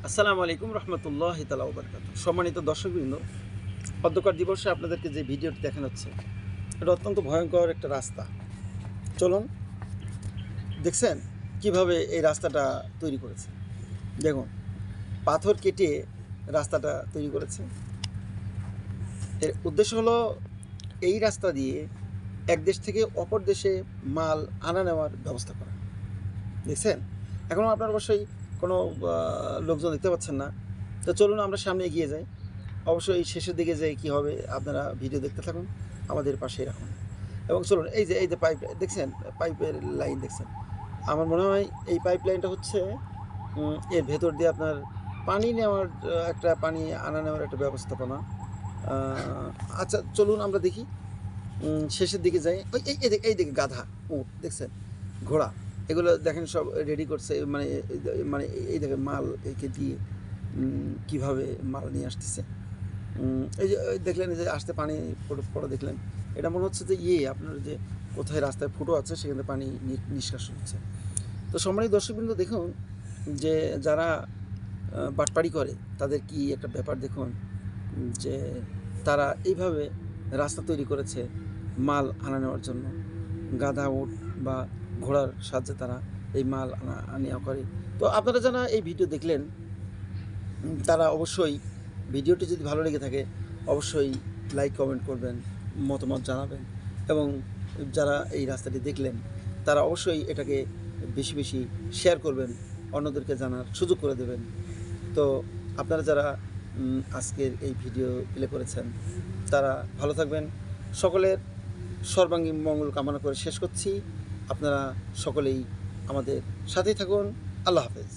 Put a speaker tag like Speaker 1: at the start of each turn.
Speaker 1: আসসালামু আলাইকুম রহমতুল্লাহ তাআলা ওয়া বারাকাতুহু। সম্মানিত দর্শকবৃন্দ, অধ্যকার দিবসে আপনাদেরকে যে ভিডিওটি দেখানো হচ্ছে এটা অত্যন্ত ভয়ঙ্কর একটা রাস্তা। চলুন, দেখছেন কিভাবে এই রাস্তাটা তৈরি করেছে। দেখুন, পাথর কেটে রাস্তাটা তৈরি করেছে। এর উদ্দেশ্য হলো এই রাস্তা দিয়ে এক দেশ থেকে অপর দেশে মাল আনা নেওয়ার ব্যবস্থা করা। দেখছেন, এখনও আপনার অবশ্যই কোনো লোকজন দেখতে পাচ্ছেন না। তো চলুন আমরা সামনে এগিয়ে যাই। অবশ্যই শেষের দিকে যে কী হবে আপনারা ভিডিও দেখতে থাকুন, আমাদের পাশেই রাখুন। এবং চলুন, এই যে পাইপ দেখছেন, পাইপের লাইন দেখছেন। আমার মনে হয় এই পাইপ লাইনটা হচ্ছে এর ভেতর দিয়ে আপনার পানি নেওয়ার একটা পানি আনা নেওয়ার একটা ব্যবস্থাপনা। আচ্ছা চলুন আমরা দেখি, শেষের দিকে যাই। ওই এই দিকে গাধা, উট দেখছেন, ঘোড়া, এগুলো দেখেন সব রেডি করছে। মানে মানে এই দেখেন মাল একে দিয়ে কীভাবে মাল নিয়ে আসতেছে। এই যে দেখলেন, এই যে আসতে পানি পড়া দেখলেন, এটা মনে হচ্ছে যে আপনার যে কোথায় রাস্তায় ফুটো আছে সেখানে পানি নিষ্কাশন হচ্ছে। তো সম্মানিত দর্শকবৃন্দ, দেখুন যে যারা বাটপাড়ি করে তাদের কি একটা ব্যাপার দেখুন, যে তারা এইভাবে রাস্তা তৈরি করেছে মাল আনা নেওয়ার জন্য। গাধা, উট বা ঘোড়ার সাহায্যে তারা এই মাল নেওয়া করে। তো আপনারা যারা এই ভিডিও দেখলেন তারা অবশ্যই ভিডিওটি যদি ভালো লেগে থাকে অবশ্যই লাইক কমেন্ট করবেন, মতামত জানাবেন, এবং যারা এই রাস্তাটি দেখলেন তারা অবশ্যই এটাকে বেশি বেশি শেয়ার করবেন, অন্যদেরকে জানার সুযোগ করে দেবেন। তো আপনারা যারা আজকের এই ভিডিও প্লে করেছেন তারা ভালো থাকবেন। সকলের সর্বাঙ্গীন মঙ্গল কামনা করে শেষ করছি। আপনারা সকলেই আমাদের সাথেই থাকুন। আল্লাহ হাফেজ।